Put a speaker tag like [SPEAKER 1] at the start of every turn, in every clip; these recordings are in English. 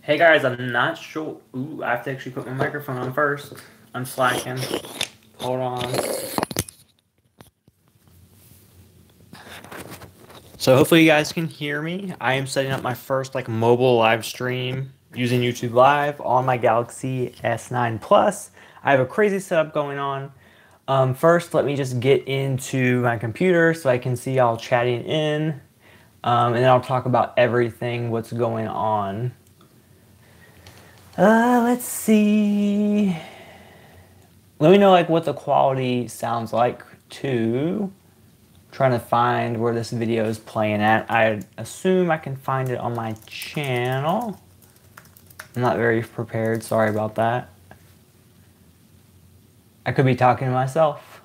[SPEAKER 1] Hey guys, I'm not sure. Ooh, I have to actually put my microphone on first. I'm slacking. Hold on. So hopefully you guys can hear me. I am setting up my first mobile live stream using YouTube Live on my Galaxy S9 Plus. I have a crazy setup going on. First, let me just get into my computer so I can see y'all chatting in. And then I'll talk about everything, what's going on. Let's see. Let me know what the quality sounds like too. Trying to find where this video is playing at. I assume I can find it on my channel. I'm not very prepared, sorry about that. I could be talking to myself.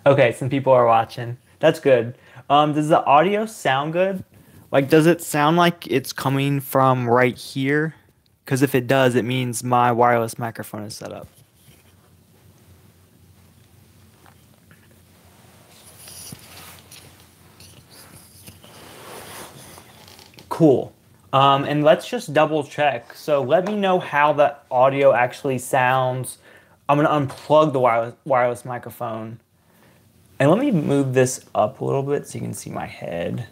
[SPEAKER 1] Okay, some people are watching. That's good. Does the audio sound good? Does it sound like it's coming from right here? Because if it does, it means my wireless microphone is set up. Cool. And let's just double check. So let me know how the audio actually sounds. I'm going to unplug the wireless microphone. And let me move this up a little bit so you can see my head.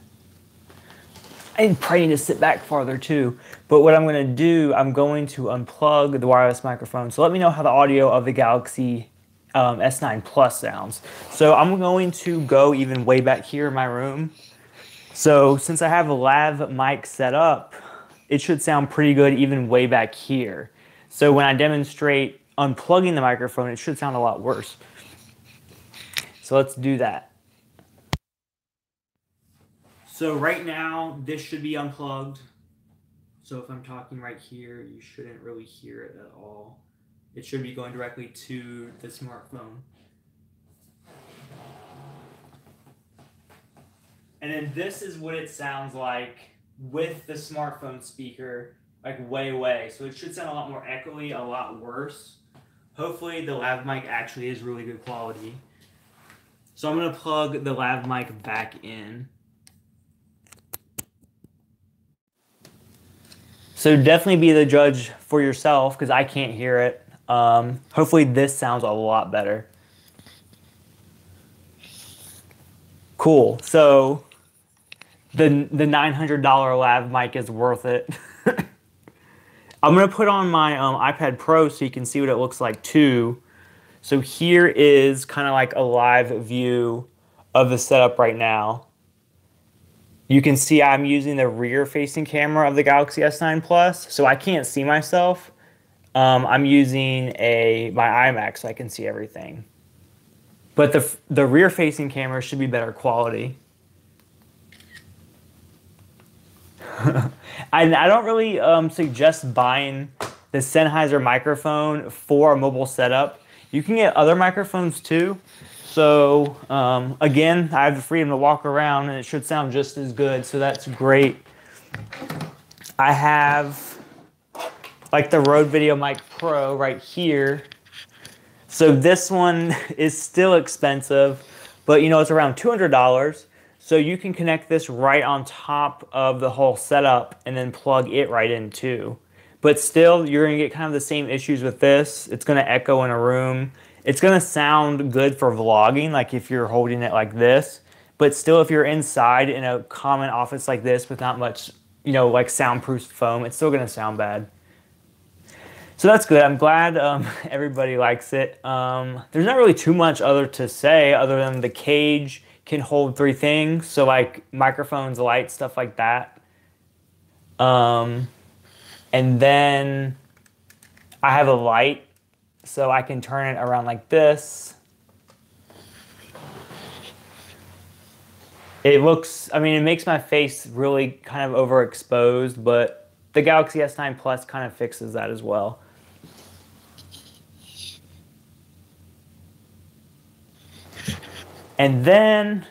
[SPEAKER 1] I probably need to sit back farther too. But what I'm going to do, I'm going to unplug the wireless microphone. So let me know how the audio of the Galaxy S9 Plus sounds. So I'm going to go even way back here in my room. So since I have a lav mic set up, it should sound pretty good even way back here. So when I demonstrate unplugging the microphone, it should sound a lot worse. So let's do that. So right now, this should be unplugged. So if I'm talking right here, you shouldn't really hear it at all. It should be going directly to the smartphone. And then this is what it sounds like with the smartphone speaker, way. So it should sound a lot more echoey, a lot worse. Hopefully the lav mic actually is really good quality. So I'm going to plug the lav mic back in. So definitely be the judge for yourself because I can't hear it. Hopefully this sounds a lot better. Cool. So the $900 lav mic is worth it. I'm going to put on my iPad Pro so you can see what it looks like too. So here is kind of like a live view of the setup right now. You can see I'm using the rear-facing camera of the Galaxy S9 Plus, so I can't see myself. I'm using my iMac so I can see everything. But the rear-facing camera should be better quality. I don't really suggest buying the Sennheiser microphone for a mobile setup. You can get other microphones too. So again, I have the freedom to walk around and it should sound just as good. So that's great. I have the Rode Videomic Pro right here. So this one is still expensive, but it's around $200. So you can connect this right on top of the whole setup and then plug it right in too. But still, you're going to get kind of the same issues with this. It's going to echo in a room. It's going to sound good for vlogging, like if you're holding it like this. But still, if you're inside in a common office like this with not much, soundproof foam, it's still going to sound bad. So that's good. I'm glad everybody likes it. There's not really too much other to say other than the cage can hold 3 things. So microphones, lights, stuff like that. And then I have a light so I can turn it around like this. It looks, it makes my face really kind of overexposed, but the Galaxy S9 Plus kind of fixes that as well. And then,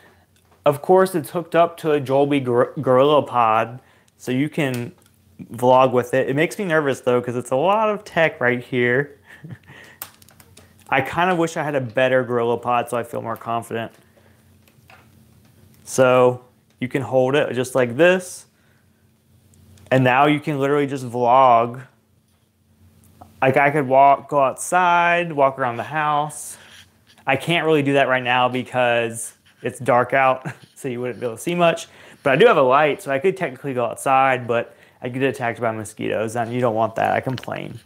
[SPEAKER 1] of course, it's hooked up to a Dolby Gorilla Pod, so you can vlog with it. It makes me nervous, though, because it's a lot of tech right here. I kind of wish I had a better Gorilla Pod so I feel more confident. So you can hold it just like this. And now you can literally just vlog. Like I could go outside, walk around the house. I can't really do that right now because it's dark out, so you wouldn't be able to see much. But I do have a light, so I could technically go outside, but I get attacked by mosquitoes, and you don't want that. I complain.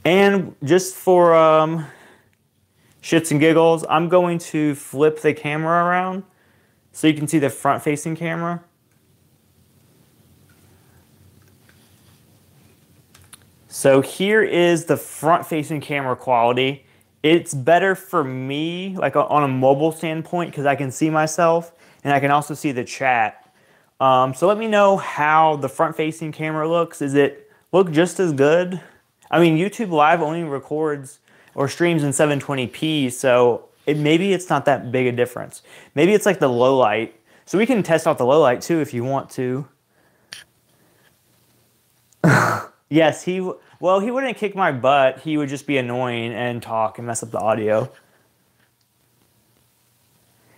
[SPEAKER 1] And just for shits and giggles, I'm going to flip the camera around so you can see the front-facing camera. So here is the front-facing camera quality. It's better for me, like on a mobile standpoint, because I can see myself and I can also see the chat. So let me know how the front-facing camera looks. Does it look just as good? I mean, YouTube Live only records or streams in 720p, so maybe it's not that big a difference. Maybe it's like the low light. So we can test out the low light too if you want to. Yes, well, he wouldn't kick my butt. He would just be annoying and talk and mess up the audio.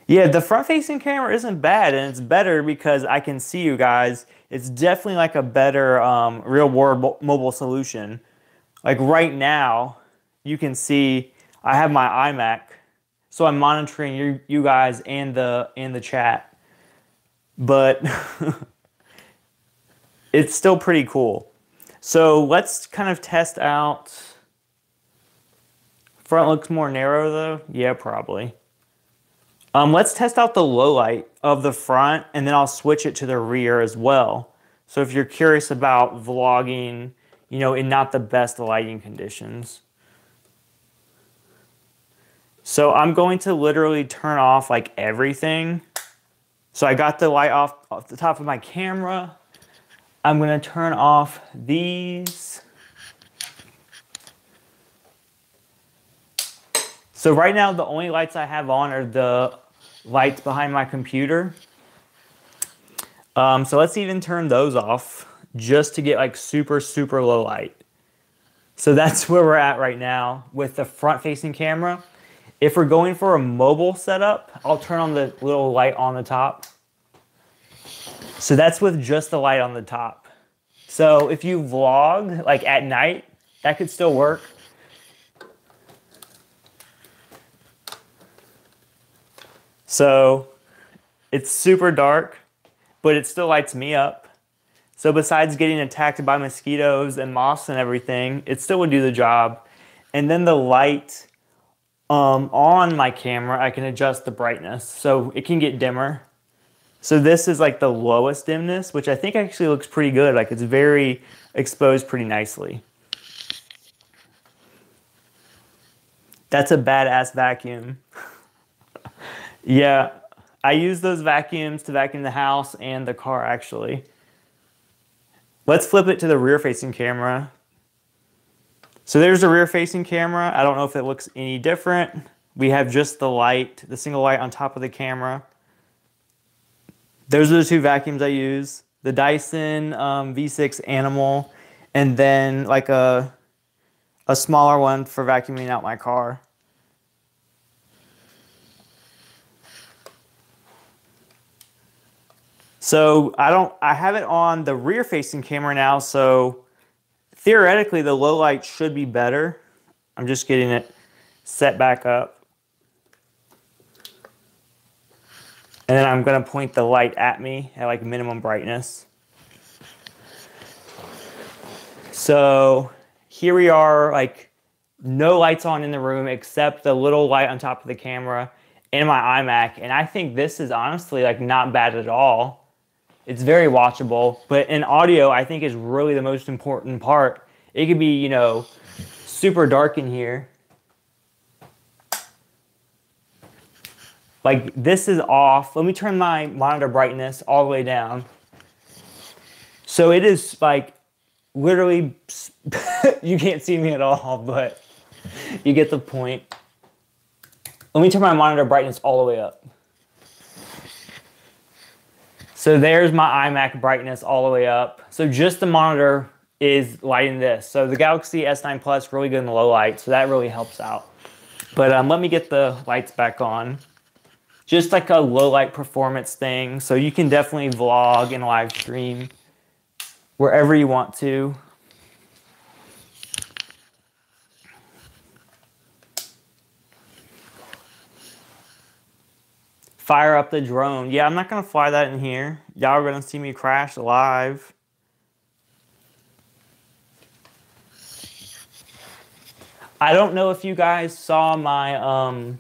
[SPEAKER 1] Yeah, the front-facing camera isn't bad, and it's better because I can see you guys. It's definitely like a better real-world mobile solution. Like right now, you can see I have my iMac, so I'm monitoring you guys and the chat. But it's still pretty cool. So let's kind of test out. Front looks more narrow though. Yeah, probably. Let's test out the low light of the front, and then I'll switch it to the rear as well. So if you're curious about vlogging, you know, in not the best lighting conditions. So I'm going to literally turn off like everything. So I got the light off the top of my camera. I'm going to turn off these. So right now, the only lights I have on are the lights behind my computer. So let's even turn those off just to get like super, super low light. So that's where we're at right now with the front-facing camera. If we're going for a mobile setup, I'll turn on the little light on the top. So that's with just the light on the top. So if you vlog like at night, that could still work. So it's super dark, but it still lights me up. So besides getting attacked by mosquitoes and moths and everything, it still would do the job. And then the light on my camera, I can adjust the brightness so it can get dimmer. So this is like the lowest dimness, which I think actually looks pretty good. Like it's very exposed pretty nicely. That's a badass vacuum. Yeah, I use those vacuums to vacuum the house and the car actually. Let's flip it to the rear-facing camera. So there's the rear-facing camera. I don't know if it looks any different. We have just the light, the single light on top of the camera. Those are the two vacuums I use. The Dyson V6 Animal, and then like a smaller one for vacuuming out my car. So I have it on the rear-facing camera now, so theoretically the low light should be better. I'm just getting it set back up. And then I'm going to point the light at me at like minimum brightness. So here we are, like no lights on in the room except the little light on top of the camera and my iMac. And I think this is honestly like not bad at all. It's very watchable, but in audio, I think is really the most important part. It could be, you know, super dark in here. Like this is off. Let me turn my monitor brightness all the way down. So it is like literally, you can't see me at all, but you get the point. Let me turn my monitor brightness all the way up. So there's my iMac brightness all the way up. So just the monitor is lighting this. So the Galaxy S9 Plus really good in the low light, so that really helps out. But let me get the lights back on. just like a low light performance thing. So you can definitely vlog and live stream wherever you want to. Fire up the drone. Yeah, I'm not going to fly that in here. Y'all are going to see me crash live. I don't know if you guys saw my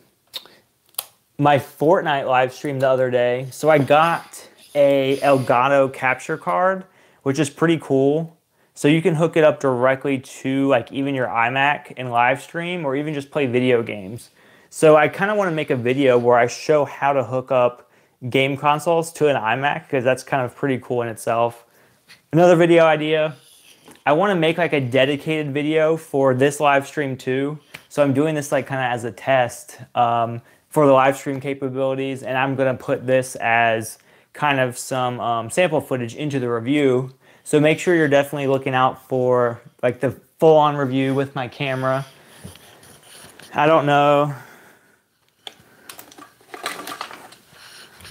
[SPEAKER 1] my Fortnite live stream the other day. So I got a Elgato capture card, which is pretty cool. So you can hook it up directly to like even your iMac and live stream, or even just play video games. So I kind of want to make a video where I show how to hook up game consoles to an iMac, because that's kind of pretty cool in itself. Another video idea, I want to make like a dedicated video for this live stream too. So I'm doing this like kind of as a test for the live stream capabilities, and I'm going to put this as kind of some sample footage into the review. So make sure you're definitely looking out for like the full-on review with my camera. I don't know.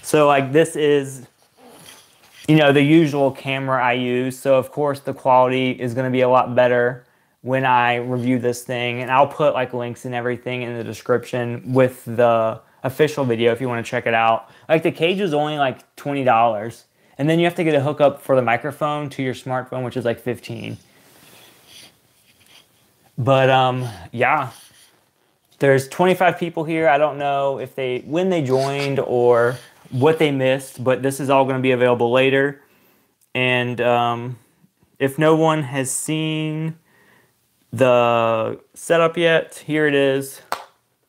[SPEAKER 1] So like this is, you know, the usual camera I use. So of course the quality is going to be a lot better when I review this thing. And I'll put like links and everything in the description with the official video if you want to check it out. Like the cage is only like $20. And then you have to get a hookup for the microphone to your smartphone, which is like $15. But yeah, there's 25 people here. I don't know if when they joined or what they missed, but this is all going to be available later. And if no one has seen the setup yet, here it is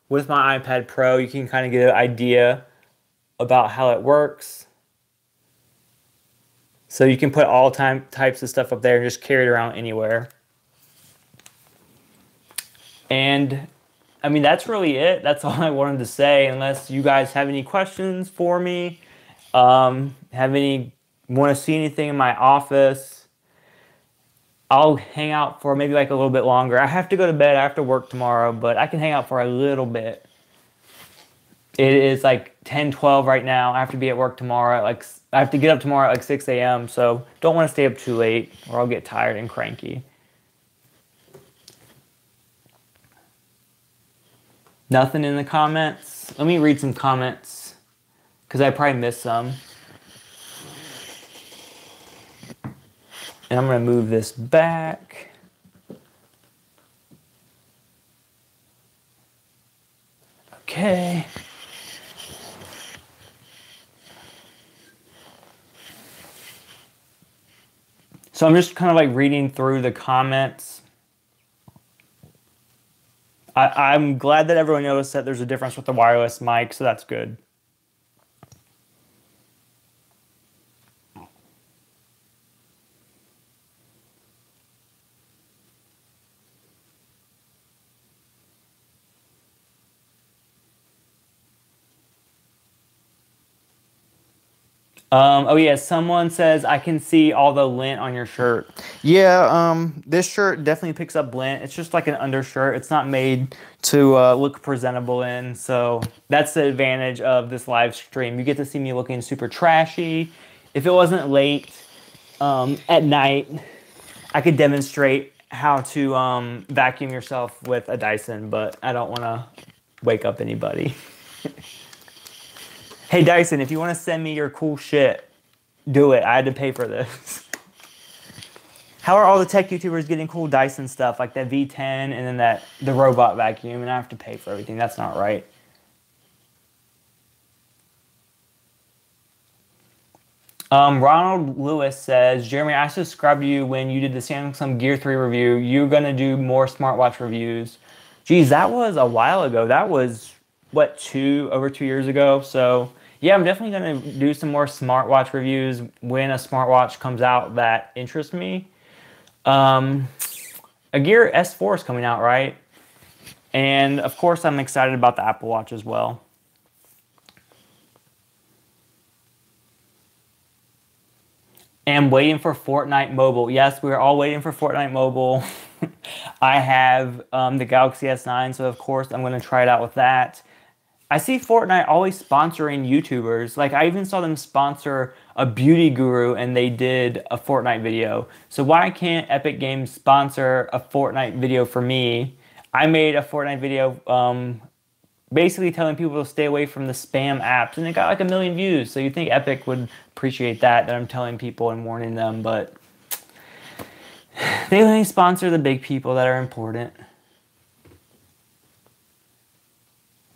[SPEAKER 1] with my iPad Pro. You can kind of get an idea about how it works. So you can put all types of stuff up there and just carry it around anywhere. And I mean, that's really it. That's all I wanted to say, unless you guys have any questions for me, want to see anything in my office. I'll hang out for maybe like a little bit longer. I have to go to bed. I have to work tomorrow, but I can hang out for a little bit. It is like 10:12 right now. I have to be at work tomorrow. I have to get up tomorrow at like 6 a.m. So don't want to stay up too late or I'll get tired and cranky. Nothing in the comments. Let me read some comments because I probably missed some. And I'm going to move this back. Okay. So I'm just kind of like reading through the comments. I'm glad that everyone noticed that there's a difference with the wireless mic, so that's good. Oh yeah, someone says, I can see all the lint on your shirt. Yeah, this shirt definitely picks up lint. It's just like an undershirt. It's not made to look presentable in. So that's the advantage of this live stream. You get to see me looking super trashy. If it wasn't late at night, I could demonstrate how to vacuum yourself with a Dyson, but I don't want to wake up anybody. Hey Dyson, if you want to send me your cool shit, do it. I had to pay for this. How are all the tech YouTubers getting cool Dyson stuff like that V10 and then the robot vacuum, and I have to pay for everything? That's not right. Ronald Lewis says, Jeremy, I subscribed to you when you did the Samsung Gear 3 review. You're going to do more smartwatch reviews. Geez, that was a while ago. That was, what, over 2 years ago? So yeah, I'm definitely going to do some more smartwatch reviews when a smartwatch comes out that interests me. A Gear S4 is coming out, right? And of course, I'm excited about the Apple Watch as well. And waiting for Fortnite Mobile. Yes, we're all waiting for Fortnite Mobile. I have the Galaxy S9, so of course I'm going to try it out with that. I see Fortnite always sponsoring YouTubers. Like I even saw them sponsor a beauty guru and they did a Fortnite video. So why can't Epic Games sponsor a Fortnite video for me? I made a Fortnite video basically telling people to stay away from the spam apps and it got like 1 million views. So you think Epic would appreciate that I'm telling people and warning them, but they only sponsor the big people that are important.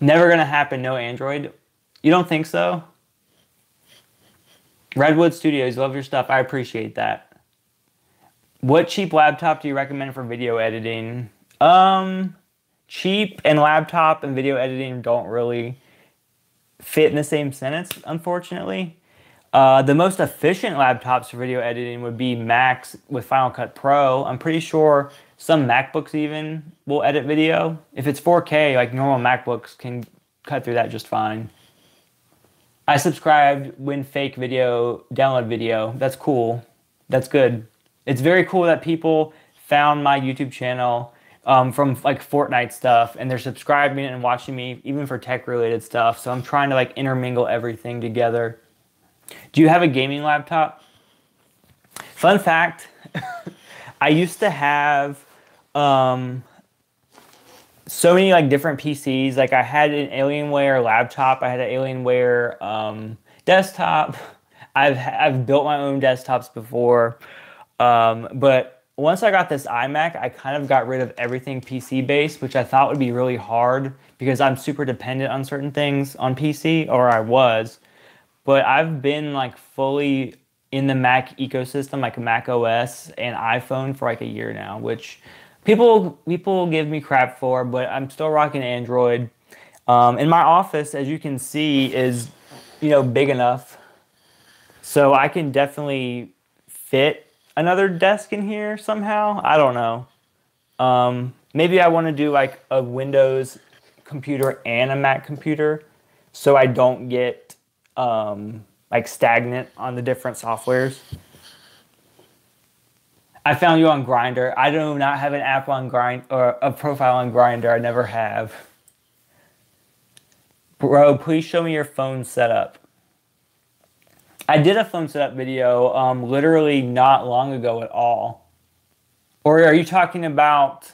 [SPEAKER 1] Never gonna happen, no Android. You don't think so? Redwood Studios, love your stuff. I appreciate that. What cheap laptop do you recommend for video editing? Cheap and laptop and video editing don't really fit in the same sentence, unfortunately. The most efficient laptops for video editing would be Macs with Final Cut Pro. I'm pretty sure some MacBooks even will edit video. If it's 4K, like normal MacBooks can cut through that just fine. I subscribed when fake video, download video. That's cool. That's good. It's very cool that people found my YouTube channel from like Fortnite stuff and they're subscribing and watching me even for tech related stuff. So I'm trying to like intermingle everything together. Do you have a gaming laptop? Fun fact, I used to have so many like different PCs. Like I had an Alienware laptop, I had an Alienware desktop. I've built my own desktops before, but once I got this iMac, I kind of got rid of everything PC based, which I thought would be really hard because I'm super dependent on certain things on PC, or I was. But I've been like fully in the Mac ecosystem, like Mac OS and iPhone for like a year now, which people give me crap for, but I'm still rocking Android. And my office, as you can see, is, you know, big enough. So I can definitely fit another desk in here somehow. I don't know. Maybe I want to do like a Windows computer and a Mac computer so I don't get like stagnant on the different softwares. I found you on Grindr. I do not have an app on Grindr or a profile on Grindr. I never have. Bro, please show me your phone setup. I did a phone setup video literally not long ago at all. Or are you talking about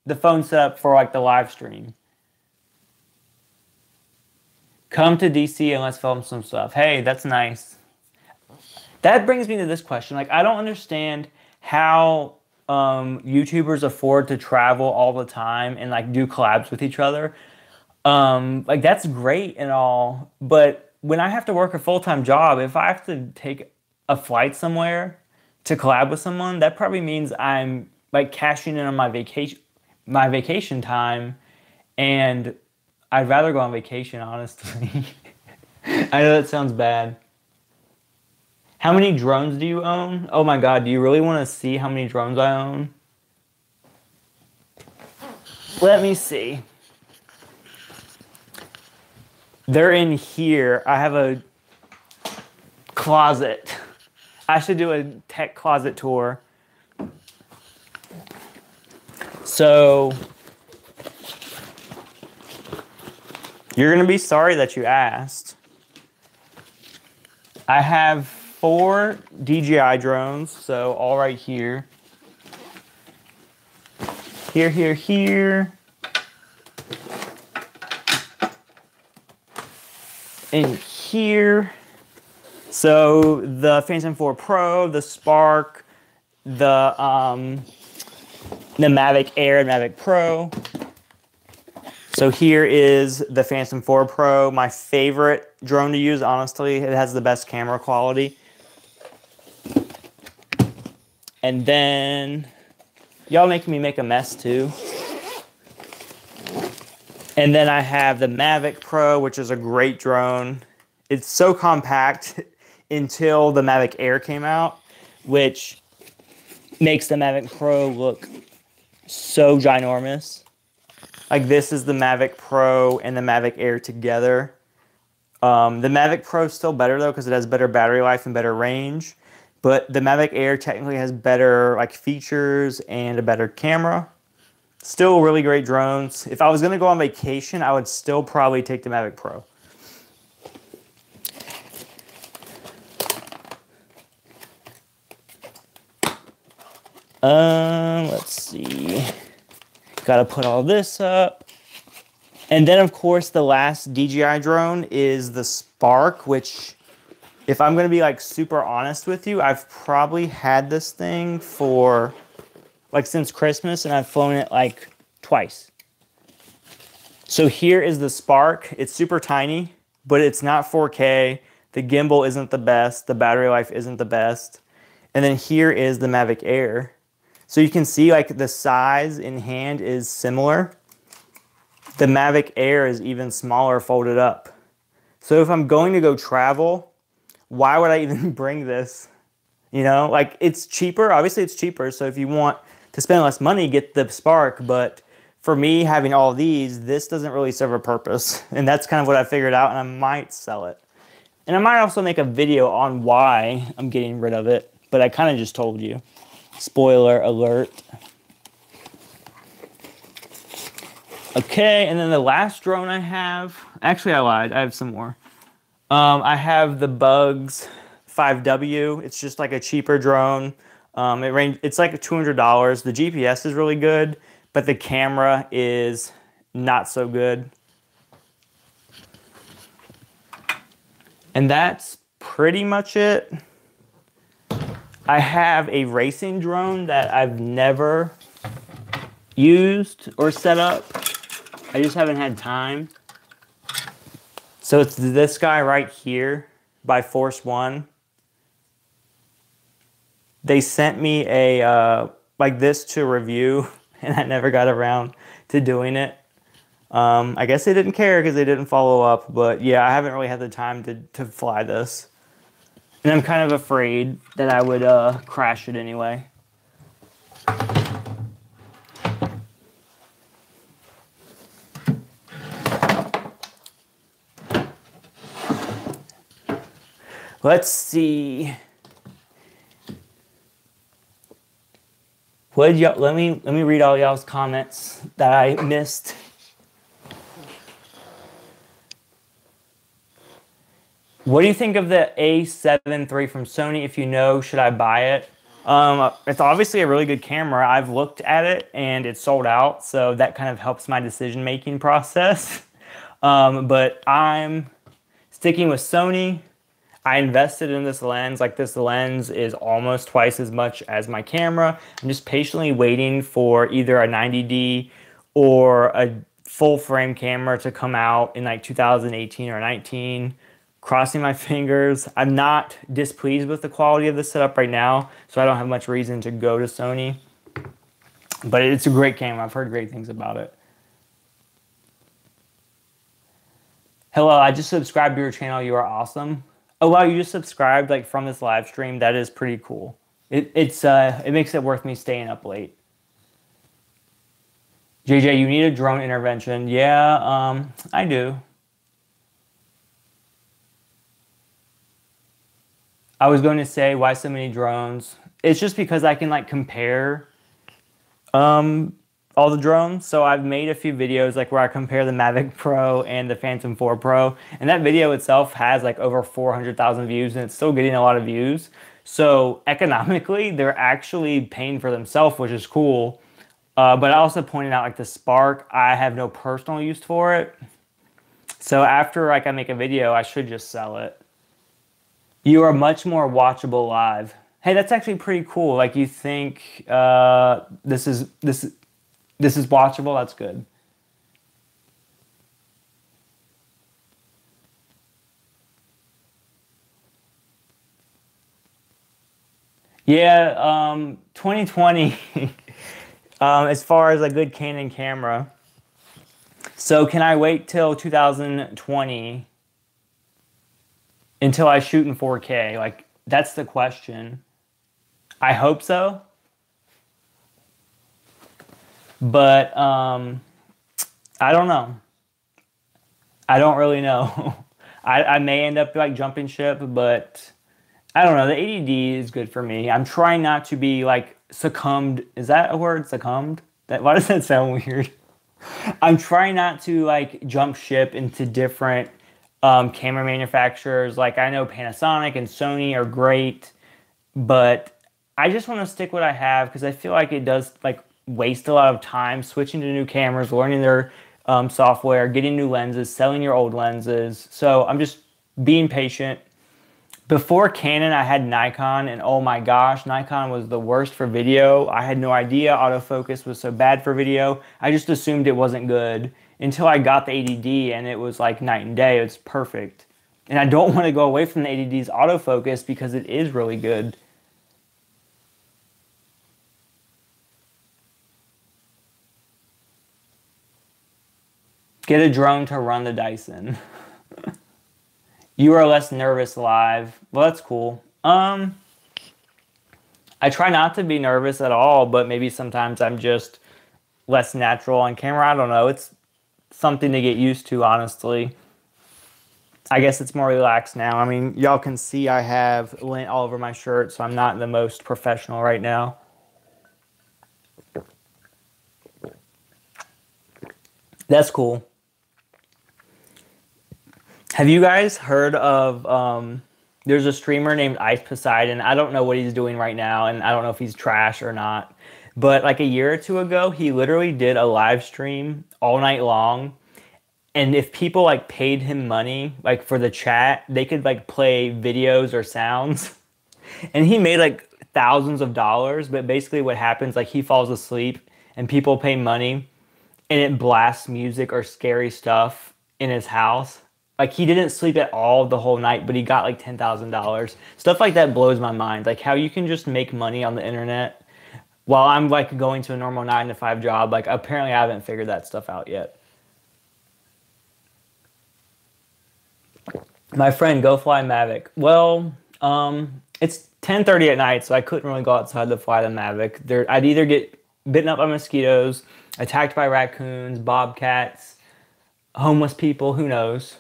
[SPEAKER 1] the phone setup for like the live stream? Come to DC and let's film some stuff. Hey, that's nice. That brings me to this question. Like, I don't understand how YouTubers afford to travel all the time and like do collabs with each other. Like that's great and all, but when I have to work a full-time job, if I have to take a flight somewhere to collab with someone, that probably means I'm like cashing in on my vacation time, and I'd rather go on vacation, honestly. I know that sounds bad. How many drones do you own? Oh my God, do you really want to see how many drones I own? Let me see. They're in here. I have a closet. I should do a tech closet tour. So you're going to be sorry that you asked. I have 4 DJI drones, so all right here. Here, here, here. And here. So the Phantom 4 Pro, the Spark, the Mavic Air and Mavic Pro. So here is the Phantom 4 Pro, my favorite drone to use, honestly. It has the best camera quality. And then, y'all making me make a mess too. And then I have the Mavic Pro, which is a great drone. It's so compact until the Mavic Air came out, which makes the Mavic Pro look so ginormous. Like this is the Mavic Pro and the Mavic Air together. The Mavic Pro is still better though because it has better battery life and better range. But the Mavic Air technically has better like features and a better camera. Still really great drones. If I was gonna go on vacation, I would still probably take the Mavic Pro. Let's see. Gotta put all this up. And then, of course, the last DJI drone is the Spark, which, if I'm going to be, like, super honest with you, I've probably had this thing for, like, since Christmas, and I've flown it, like, twice. So here is the Spark. It's super tiny, but it's not 4K. The gimbal isn't the best. The battery life isn't the best. And then here is the Mavic Air. So you can see, like, the size in hand is similar. The Mavic Air is even smaller folded up. So if I'm going to go travel, why would I even bring this? You know, like, it's cheaper. Obviously, it's cheaper. So if you want to spend less money, get the Spark. But for me, having all these, this doesn't really serve a purpose. And that's kind of what I figured out, and I might sell it. And I might also make a video on why I'm getting rid of it. But I kind of just told you. Spoiler alert. Okay, and then the last drone I have, actually I lied, I have some more. I have the Bugs 5W. It's just like a cheaper drone. It's like $200. The GPS is really good, but the camera is not so good. And that's pretty much it. I have a racing drone that I've never used or set up. I just haven't had time. So it's this guy right here by Force One. They sent me a like this to review, and I never got around to doing it. I guess they didn't care because they didn't follow up, but yeah, I haven't really had the time to fly this. And I'm kind of afraid that I would crash it anyway. Let's see. What did y'all, let me read all y'all's comments that I missed. What do you think of the A7 III from Sony? If you know, should I buy it? It's obviously a really good camera. I've looked at it and it's sold out, so that kind of helps my decision-making process. But I'm sticking with Sony. I invested in this lens. Like, this lens is almost twice as much as my camera. I'm just patiently waiting for either a 90D or a full frame camera to come out in like 2018 or 19. Crossing my fingers. I'm not displeased with the quality of the setup right now, so I don't have much reason to go to Sony. But it's a great camera. I've heard great things about it. Hello, I just subscribed to your channel. You are awesome. Oh wow, you just subscribed like from this live stream. That is pretty cool. It makes it worth me staying up late. JJ, you need a drone intervention. Yeah, I do. I was going to say, why so many drones? It's just because I can like compare all the drones. So I've made a few videos like where I compare the Mavic Pro and the Phantom 4 Pro. And that video itself has like over 400,000 views, and it's still getting a lot of views. So economically, they're actually paying for themselves, which is cool. But I also pointed out like the Spark, I have no personal use for it. So after like I make a video, I should just sell it. You are much more watchable live. Hey, that's actually pretty cool. Like, you think this is watchable? That's good. Yeah, 2020. As far as a good Canon camera. So can I wait till 2020? Until I shoot in 4K? Like, that's the question. I hope so. But I don't know. I don't really know. I may end up like jumping ship, but I don't know. The ADD is good for me. I'm trying not to be like succumbed. Is that a word? Succumbed? Why does that sound weird? I'm trying not to like jump ship into different camera manufacturers. Like I know Panasonic and Sony are great, but I just want to stick what I have because I feel like it does like waste a lot of time switching to new cameras, learning their software, getting new lenses, selling your old lenses. So I'm just being patient. Before Canon, I had Nikon, and oh my gosh, Nikon was the worst for video. I had no idea autofocus was so bad for video. I just assumed it wasn't good until I got the 80D, and it was like night and day. It's perfect. And I don't want to go away from the 80D's autofocus because it is really good. Get a drone to run the Dyson. You are less nervous live. Well, that's cool. I try not to be nervous at all, but maybe sometimes I'm just less natural on camera. I don't know. It's something to get used to, honestly. I guess it's more relaxed now. I mean, y'all can see I have lint all over my shirt, so I'm not the most professional right now. That's cool. Have you guys heard of, there's a streamer named Ice Poseidon. I don't know what he's doing right now, and I don't know if he's trash or not. But like a year or two ago, he literally did a live stream all night long. And if people like paid him money, like for the chat, they could like play videos or sounds. And he made like thousands of dollars. But basically what happens, like he falls asleep and people pay money and it blasts music or scary stuff in his house. Like he didn't sleep at all the whole night, but he got like $10,000. Stuff like that blows my mind. Like how you can just make money on the internet while I'm like going to a normal 9-to-5 job. Like apparently I haven't figured that stuff out yet. My friend, go fly Mavic. Well, it's 10:30 at night, so I couldn't really go outside to fly the Mavic. I'd either get bitten up by mosquitoes, attacked by raccoons, bobcats, homeless people, who knows.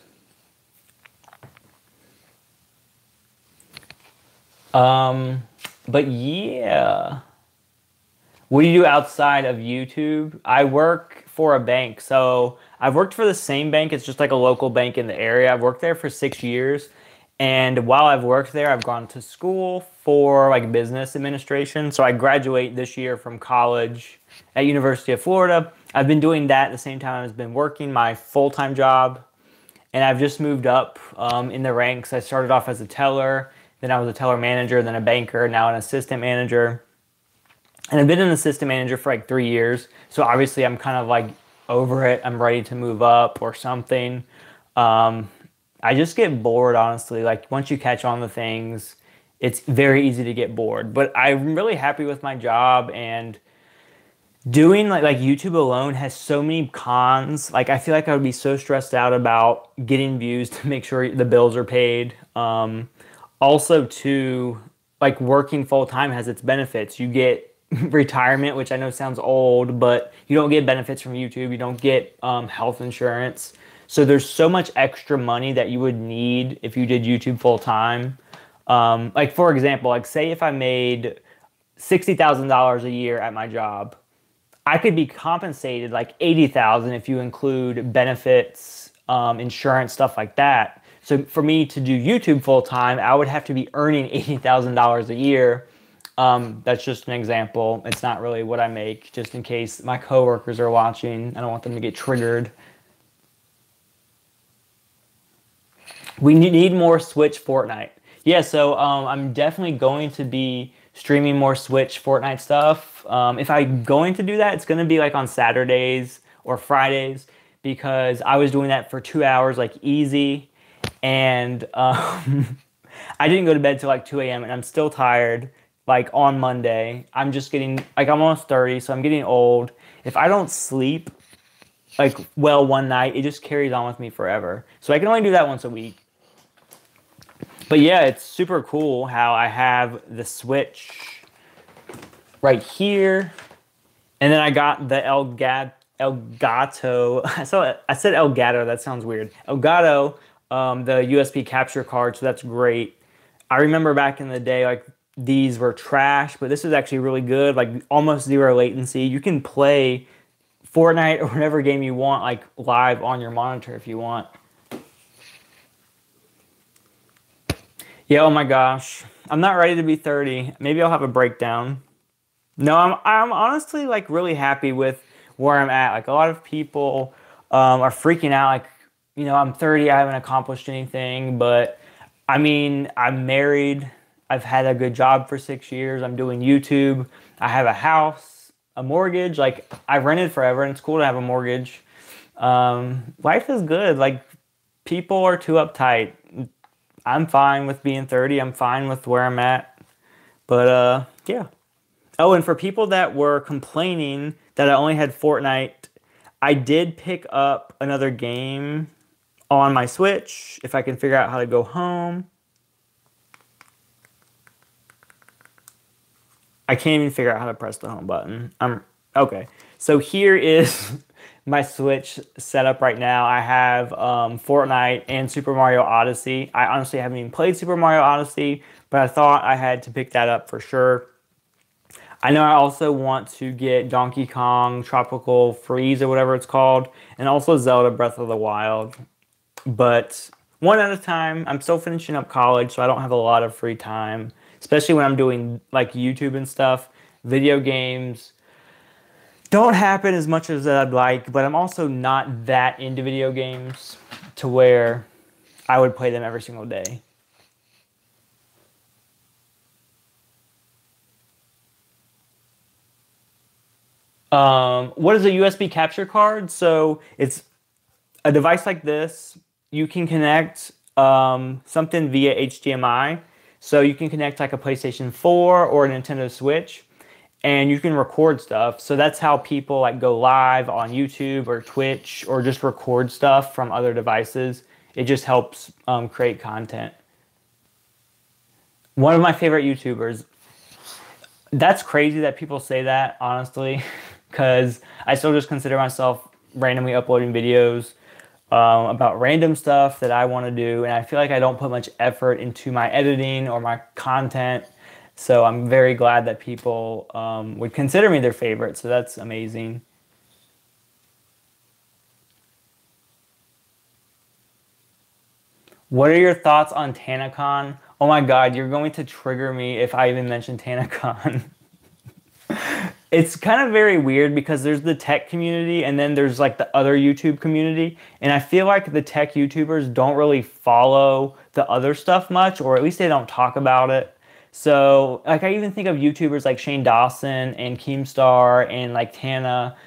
[SPEAKER 1] But yeah. What do you do outside of YouTube? I work for a bank. So I've worked for the same bank. It's just like a local bank in the area. I've worked there for 6 years. And while I've worked there, I've gone to school for like business administration. So I graduate this year from college at University of Florida. I've been doing that at the same time I've been working my full-time job. And I've just moved up in the ranks. I started off as a teller. Then I was a teller manager, then a banker, now an assistant manager. And I've been an assistant manager for like 3 years. So obviously I'm kind of like over it. I'm ready to move up or something. I just get bored, honestly. Like once you catch on to things, it's very easy to get bored. But I'm really happy with my job, and doing like YouTube alone has so many cons. Like I feel like I would be so stressed out about getting views to make sure the bills are paid. Also too, like working full time has its benefits. You get retirement, which I know sounds old, but you don't get benefits from YouTube. You don't get health insurance. So there's so much extra money that you would need if you did YouTube full time. Like for example, like say if I made $60,000 a year at my job, I could be compensated like $80,000 if you include benefits, insurance, stuff like that. So for me to do YouTube full time, I would have to be earning $80,000 a year. That's just an example. It's not really what I make, just in case my coworkers are watching. I don't want them to get triggered. We need more Switch Fortnite. Yeah, so I'm definitely going to be streaming more Switch Fortnite stuff. If I'm going to do that, it's going to be like on Saturdays or Fridays, because I was doing that for 2 hours, like easy. And I didn't go to bed till like 2 a.m. and I'm still tired. Like on Monday, I'm just getting, like I'm almost 30, so I'm getting old. If I don't sleep like well one night, it just carries on with me forever. So I can only do that once a week. But yeah, it's super cool how I have the Switch right here. And then I got the Elgato. I said Elgato, that sounds weird. Elgato, the USB capture card, so that's great. I remember back in the day, like these were trash, but this is actually really good, like almost zero latency. You can play Fortnite or whatever game you want, like live on your monitor if you want. Yeah, oh my gosh. I'm not ready to be 30. Maybe I'll have a breakdown. No, I'm honestly like really happy with where I'm at. Like a lot of people are freaking out like, I'm 30, I haven't accomplished anything, but I mean, I'm married. I've had a good job for 6 years. I'm doing YouTube. I have a house, a mortgage. Like I rented forever and it's cool to have a mortgage. Life is good. Like people are too uptight. I'm fine with being 30. I'm fine with where I'm at. But yeah. Oh, and for people that were complaining that I only had Fortnite, I did pick up another game on my Switch if I can figure out how to go home. I can't even figure out how to press the home button. Okay. So here is my Switch setup right now. I have Fortnite and Super Mario Odyssey. I honestly haven't even played Super Mario Odyssey, but I thought I had to pick that up for sure. I know I also want to get Donkey Kong Tropical Freeze or whatever it's called, and also Zelda Breath of the Wild. But one at a time. I'm still finishing up college, so I don't have a lot of free time, especially when I'm doing like YouTube and stuff. Video games don't happen as much as I'd like, but I'm also not that into video games to where I would play them every single day. What is a USB capture card? So it's a device like this. You can connect something via HDMI. So you can connect like a PlayStation 4 or a Nintendo Switch, and you can record stuff. So that's how people like go live on YouTube or Twitch or just record stuff from other devices. It just helps create content. One of my favorite YouTubers. That's crazy that people say that, honestly, because I still just consider myself randomly uploading videos about random stuff that I want to do, and I feel like I don't put much effort into my editing or my content, so I'm very glad that people would consider me their favorite, so that's amazing. What are your thoughts on TanaCon? Oh my god, you're going to trigger me if I even mention TanaCon. It's kind of very weird because there's the tech community and then there's like the other YouTube community. And I feel like the tech YouTubers don't really follow the other stuff much, or at least they don't talk about it. So like I even think of YouTubers like Shane Dawson and Keemstar and like Tana,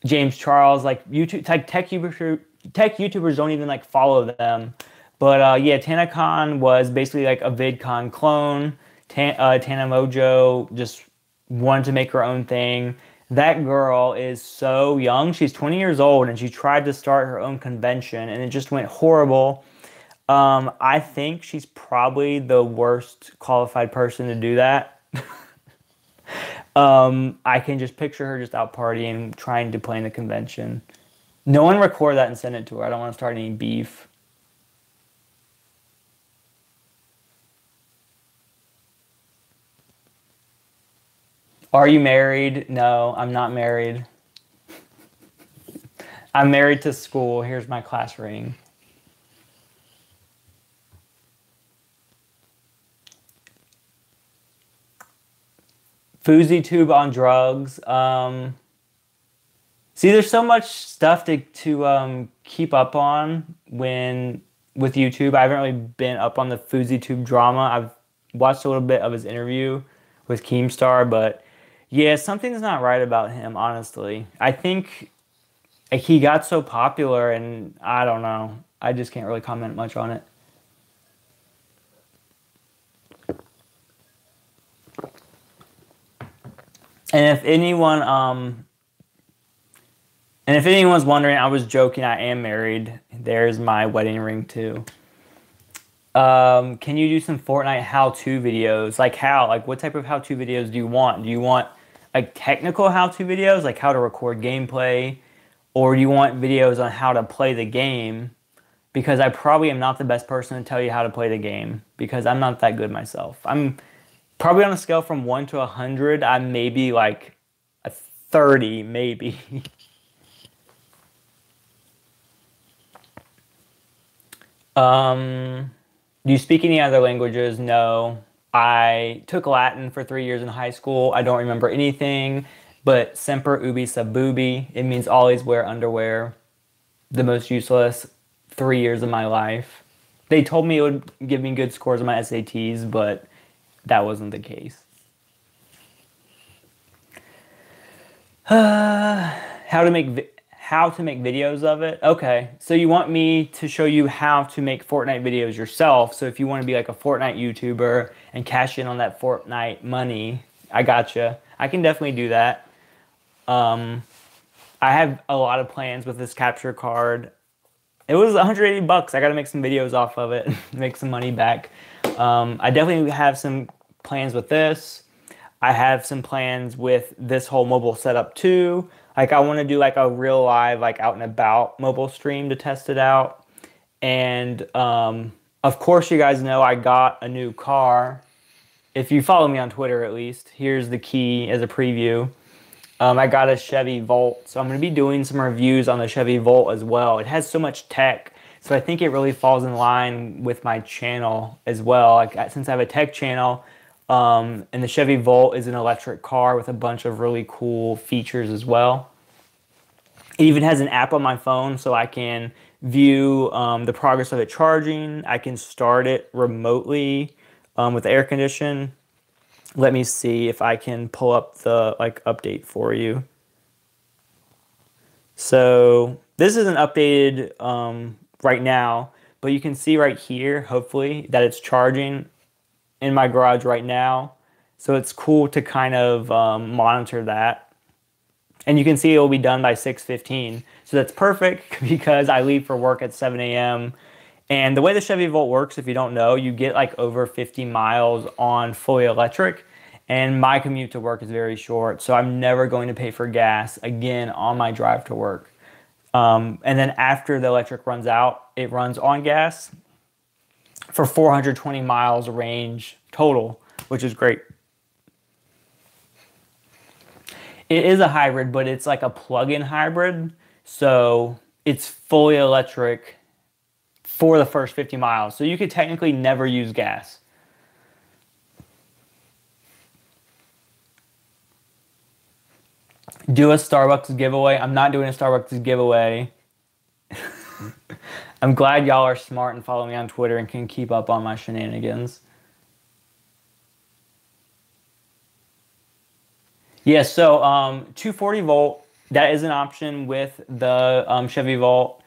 [SPEAKER 1] James Charles, like YouTube, like tech YouTubers don't even like follow them. But yeah, TanaCon was basically like a VidCon clone. Tana Mojo just wanted to make her own thing. That girl is so young. She's 20 years old, and she tried to start her own convention, and it just went horrible. I think she's probably the worst qualified person to do that. I can just picture her just out partying, trying to plan a convention. No one record that and send it to her. I don't want to start any beef. Are you married? No, I'm not married. I'm married to school. Here's my class ring. FouseyTube on drugs. See, there's so much stuff to keep up on with YouTube. I haven't really been up on the FouseyTube drama. I've watched a little bit of his interview with Keemstar, but yeah, something's not right about him, honestly. I think he got so popular, and I don't know. I just can't really comment much on it. And if anyone's wondering, I was joking. I am married. There's my wedding ring too. Can you do some Fortnite how-to videos? Like how? Like what type of how-to videos do you want? Do you want like technical how-to videos, like how to record gameplay, or do you want videos on how to play the game? Because I probably am not the best person to tell you how to play the game because I'm not that good myself. I'm Probably on a scale from 1 to 100, I'm maybe like a 30, maybe. Do you speak any other languages? No. I took Latin for 3 years in high school. I don't remember anything, but semper ubi sub booby. It means always wear underwear. The most useless 3 years of my life. They told me it would give me good scores on my SATs, but that wasn't the case. How to make videos of it. Okay, so you want me to show you how to make Fortnite videos yourself. So if you want to be like a Fortnite YouTuber and cash in on that Fortnite money, I gotcha. I can definitely do that. I have a lot of plans with this capture card. It was 180 bucks. I got to make some videos off of it, make some money back. I definitely have some plans with this. I have some plans with this whole mobile setup too. Like I want to do like a real live, like out and about mobile stream to test it out. And of course you guys know I got a new car. If you follow me on Twitter at least, here's the key as a preview. I got a Chevy Volt, so I'm going to be doing some reviews on the Chevy Volt as well. It has so much tech, so I think it really falls in line with my channel as well. Like since I have a tech channel, and the Chevy Volt is an electric car with a bunch of really cool features as well. It even has an app on my phone, so I can view the progress of it charging. I can start it remotely with the air condition. Let me see if I can pull up the update for you. So this isn't updated right now, but you can see right here, hopefully, that it's charging in my garage right now. So it's cool to kind of monitor that. And you can see it will be done by 6:15. So that's perfect because I leave for work at 7 a.m. And the way the Chevy Volt works, if you don't know, you get like over 50 miles on fully electric. And my commute to work is very short, so I'm never going to pay for gas again on my drive to work. And then after the electric runs out, it runs on gas for 420 miles range total, which is great. It is a hybrid, but it's like a plug-in hybrid, so it's fully electric for the first 50 miles. So you could technically never use gas. Do a Starbucks giveaway. I'm not doing a Starbucks giveaway. I'm glad y'all are smart and follow me on Twitter and can keep up on my shenanigans. Yeah, so 240 volt, that is an option with the Chevy Volt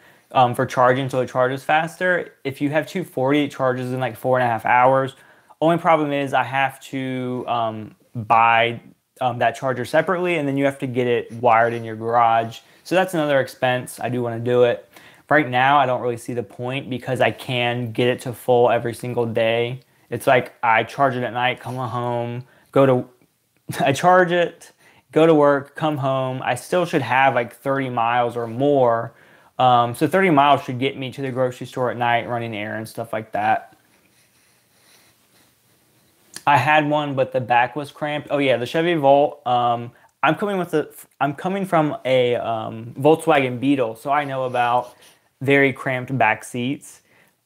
[SPEAKER 1] for charging, so it charges faster. If you have 240, it charges in like 4.5 hours. Only problem is I have to buy that charger separately, and then you have to get it wired in your garage. So that's another expense. I do want to do it. Right now, I don't really see the point because I can get it to full every single day. It's like I charge it at night, come home, I charge it, go to work, come home. I still should have like 30 miles or more. So 30 miles should get me to the grocery store at night, running errands, stuff like that. I had one, but the back was cramped. Oh yeah, the Chevy Volt. I'm coming from a Volkswagen Beetle, so I know about very cramped back seats.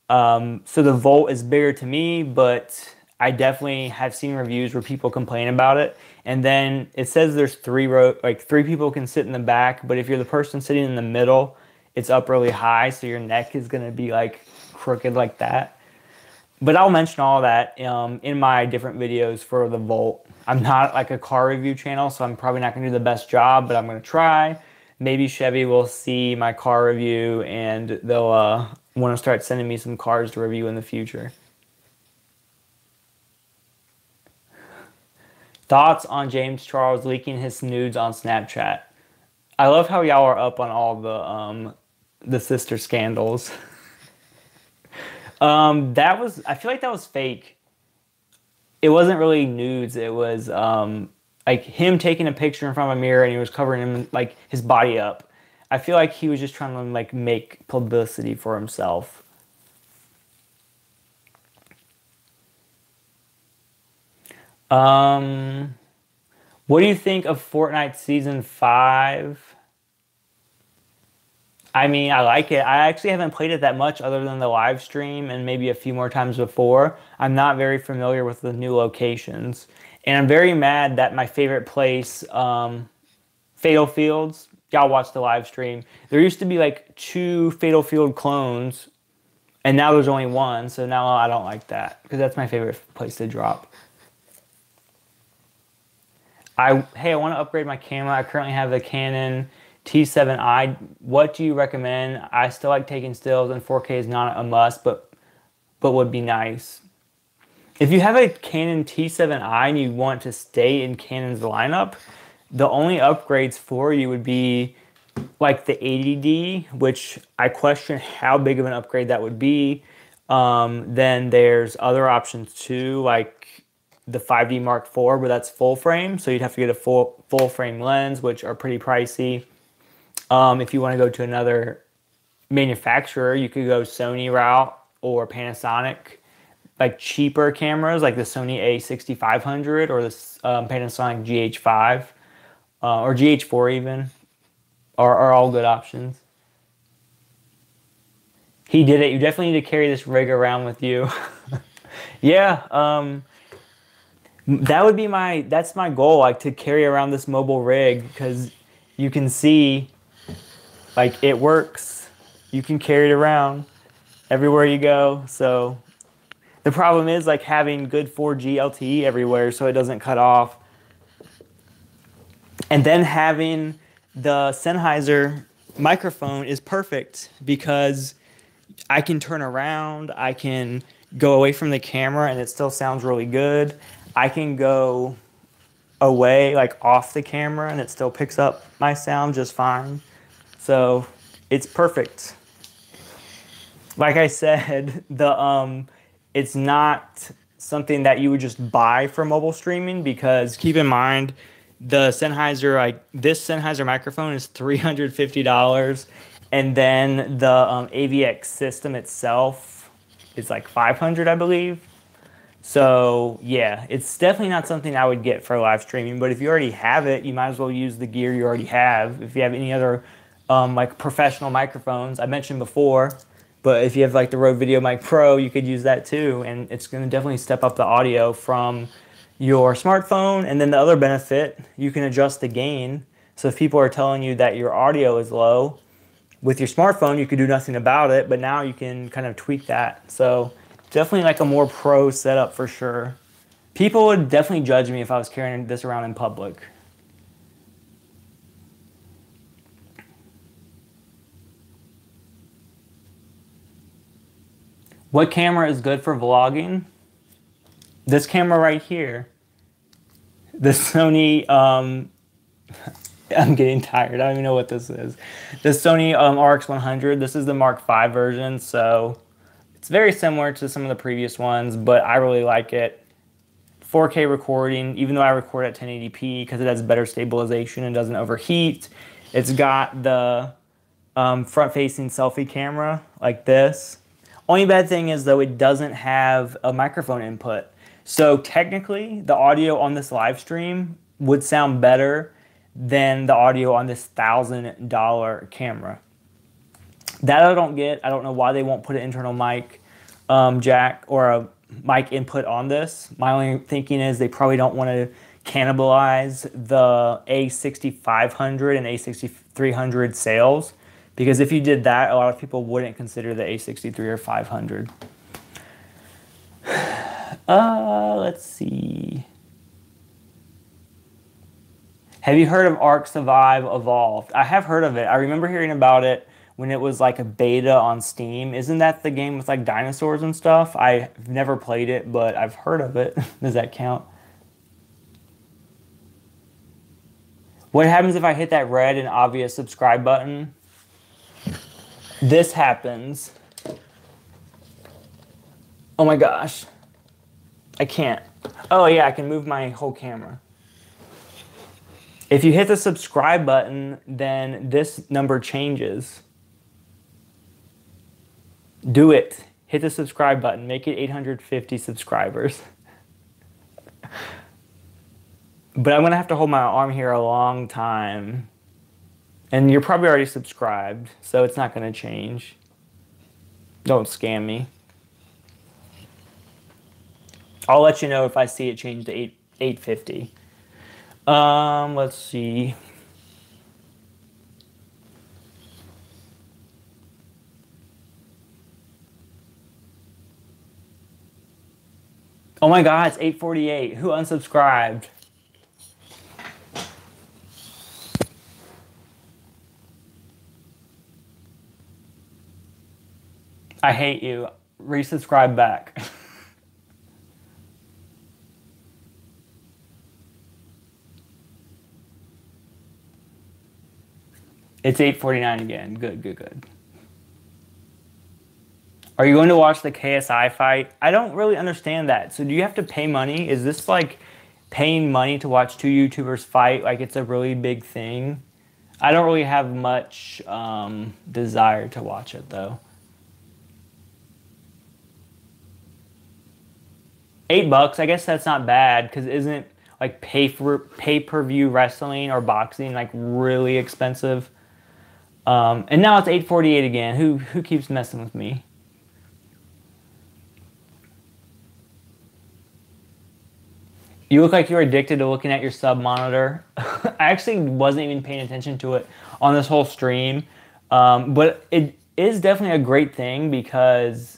[SPEAKER 1] So the Volt is bigger to me, but I definitely have seen reviews where people complain about it. And then it says there's three people can sit in the back, but if you're the person sitting in the middle, it's up really high, so your neck is gonna be like crooked like that. But I'll mention all that in my different videos for the Volt. I'm not like a car review channel, so I'm probably not going to do the best job, but I'm going to try. Maybe Chevy will see my car review and they'll want to start sending me some cars to review in the future. Thoughts on James Charles leaking his nudes on Snapchat? I love how y'all are up on all the sister scandals. I feel like that was fake. It wasn't really nudes. It was like him taking a picture in front of a mirror and he was covering him like his body up. I feel like he was just trying to like make publicity for himself. Um, what do you think of Fortnite Season 5? I mean, I like it. I actually haven't played it that much other than the live stream and maybe a few more times before. I'm not very familiar with the new locations. And I'm very mad that my favorite place, Fatal Fields, y'all watch the live stream. There used to be like 2 Fatal Field clones, and now there's only 1. So now I don't like that because that's my favorite place to drop. Hey, I want to upgrade my camera. I currently have a Canon T7i. What do you recommend? I still like taking stills, and 4K is not a must, but would be nice. If you have a Canon T7i and you want to stay in Canon's lineup, the only upgrades for you would be like the 80D, which I question how big of an upgrade that would be. Then there's other options too, like the 5D Mark IV, but that's full frame, so you'd have to get a full frame lens, which are pretty pricey. If you want to go to another manufacturer, you could go Sony route or Panasonic, like cheaper cameras like the Sony A6500 or the Panasonic GH5 or GH4 even are all good options. He did it. You definitely need to carry this rig around with you. Yeah, that's my goal, like to carry around this mobile rig because you can see like it works. You can carry it around everywhere you go. So the problem is like having good 4G LTE everywhere so it doesn't cut off. And then having the Sennheiser microphone is perfect because I can turn around, I can go away from the camera and it still sounds really good. I can go away, like off the camera, and it still picks up my sound just fine. So it's perfect. Like I said, it's not something that you would just buy for mobile streaming because keep in mind, the Sennheiser, like this Sennheiser microphone is $350, and then the AVX system itself is like $500, I believe. So yeah, it's definitely not something I would get for live streaming, but if you already have it, you might as well use the gear you already have. If you have any other like professional microphones, I mentioned before, but if you have like the Rode Videomic Pro, you could use that too, and it's going to definitely step up the audio from your smartphone. And then the other benefit, you can adjust the gain. So if people are telling you that your audio is low, with your smartphone, you could do nothing about it, but now you can kind of tweak that. So definitely like a more pro setup for sure. People would definitely judge me if I was carrying this around in public. What camera is good for vlogging? This camera right here. The Sony, I'm getting tired. I don't even know what this is. The Sony Rx100. This is the Mark V version, so it's very similar to some of the previous ones, but I really like it. 4K recording, even though I record at 1080p because it has better stabilization and doesn't overheat. It's got the front-facing selfie camera like this. Only bad thing is, though, it doesn't have a microphone input. So technically, the audio on this live stream would sound better than the audio on this $1,000 camera. That I don't get. I don't know why they won't put an internal mic jack or a mic input on this. My only thinking is they probably don't want to cannibalize the A6500 and A6300 sales, because if you did that, a lot of people wouldn't consider the A63 or 500. Let's see. Have you heard of Ark Survive Evolved? I have heard of it. I remember hearing about it when it was like a beta on Steam. Isn't that the game with like dinosaurs and stuff? I've never played it, but I've heard of it. Does that count? What happens if I hit that red and obvious subscribe button? This happens. Oh my gosh. I can't. Oh yeah, I can move my whole camera. If you hit the subscribe button, then this number changes. Do it. Hit the subscribe button. Make it 850 subscribers. But I'm going to have to hold my arm here a long time. And you're probably already subscribed, so it's not going to change. Don't scam me. I'll let you know if I see it change to 850. Let's see. Oh my God, it's 848. Who unsubscribed? I hate you. Resubscribe back. It's 8:49 again. Good, good, good. Are you going to watch the KSI fight? I don't really understand that. So do you have to pay money? Is this like paying money to watch two YouTubers fight? Like it's a really big thing? I don't really have much desire to watch it though. $8, I guess that's not bad because isn't like pay-per-view wrestling or boxing like really expensive? And now it's 8:48 again. Who keeps messing with me? You look like you're addicted to looking at your sub monitor. I actually wasn't even paying attention to it on this whole stream. But it is definitely a great thing because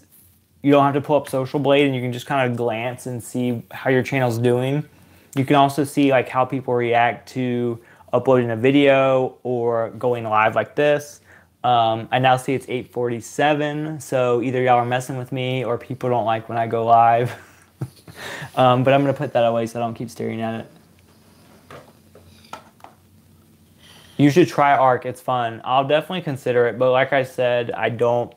[SPEAKER 1] you don't have to pull up Social Blade and you can just kind of glance and see how your channel's doing. You can also see like how people react to uploading a video or going live like this. I now see it's 8:47, so either y'all are messing with me or people don't like when I go live. But I'm going to put that away so I don't keep staring at it. You should try Arc. It's fun. I'll definitely consider it, but like I said, I don't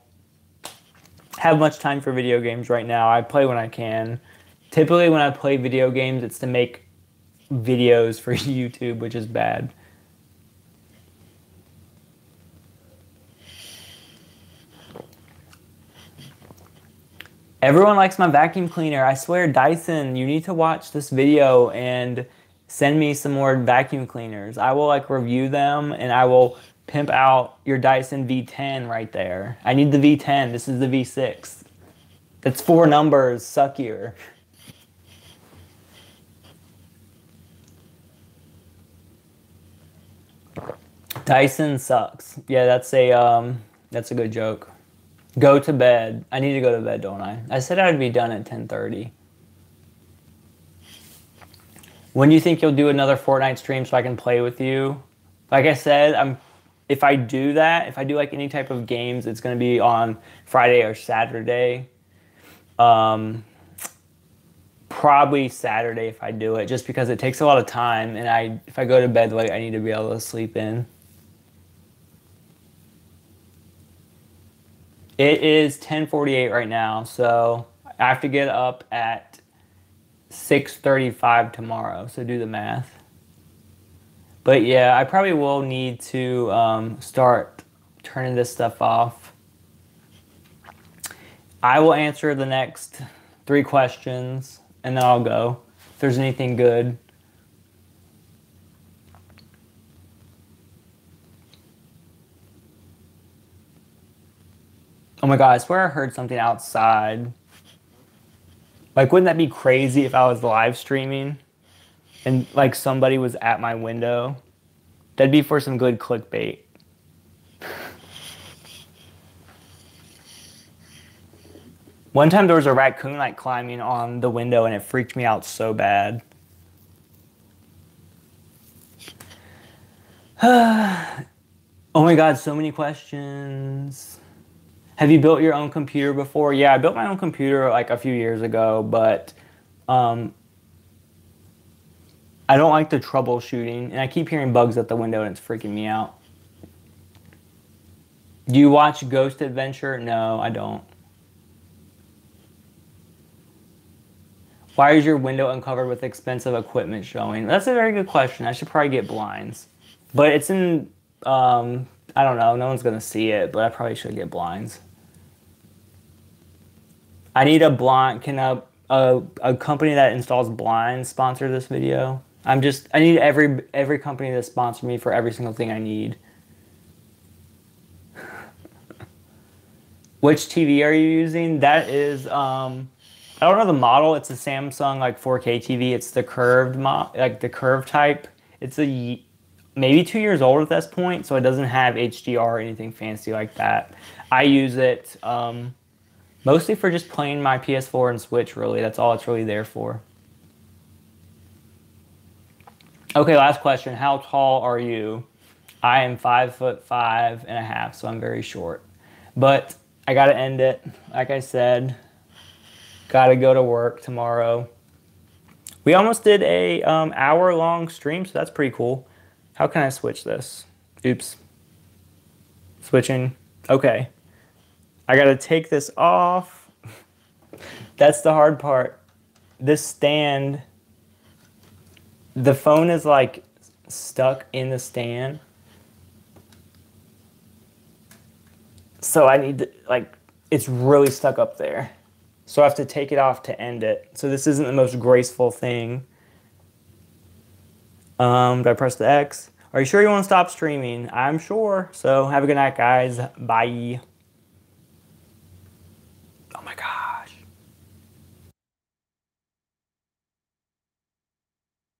[SPEAKER 1] have much time for video games right now. I play when I can. Typically when I play video games, it's to make videos for YouTube, which is bad. Everyone likes my vacuum cleaner. I swear, Dyson, you need to watch this video and send me some more vacuum cleaners. I will like review them and I will pimp out your Dyson V10 right there. I need the V10. This is the V6. That's 4 numbers. Suckier. Dyson sucks. Yeah, that's a good joke. Go to bed. I need to go to bed, don't I? I said I'd be done at 10:30. When do you think you'll do another Fortnite stream so I can play with you? Like I said, if I do that, if I do like any type of games, it's going to be on Friday or Saturday. Probably Saturday if I do it, just because it takes a lot of time, and if I go to bed late, I need to be able to sleep in. It is 10:48 right now, so I have to get up at 6:35 tomorrow, so do the math. But yeah, I probably will need to start turning this stuff off. I will answer the next 3 questions, and then I'll go. If there's anything good. Oh my God, I swear I heard something outside. Like, wouldn't that be crazy if I was live streaming and like somebody was at my window? That'd be for some good clickbait. One time there was a raccoon like climbing on the window and it freaked me out so bad. Oh my God, so many questions. Have you built your own computer before? Yeah, I built my own computer like a few years ago, but I don't like the troubleshooting, and I keep hearing bugs at the window and it's freaking me out. Do you watch Ghost Adventure? No, I don't. Why is your window uncovered with expensive equipment showing? That's a very good question. I should probably get blinds. But it's in, I don't know, no one's going to see it, but I probably should get blinds. I need a blind. Can a company that installs blinds sponsor this video? I need every company to sponsor me for every single thing I need. Which TV are you using? That is, I don't know the model. It's a Samsung like 4K TV. It's the curved like the curved type. It's maybe 2 years old at this point, so it doesn't have HDR or anything fancy like that. I use it mostly for just playing my PS4 and Switch, really. That's all it's really there for. Okay, last question. How tall are you? I am 5'5.5", so I'm very short. But I gotta end it. Like I said, gotta go to work tomorrow. We almost did a hour-long stream, so that's pretty cool. How can I switch this? Oops. Switching. Okay. I gotta take this off. That's the hard part. This stand, the phone is like stuck in the stand. So I need to, like, it's really stuck up there. So I have to take it off to end it. So this isn't the most graceful thing. Do I press the X? Are you sure you want to stop streaming? I'm sure. So have a good night, guys. Bye.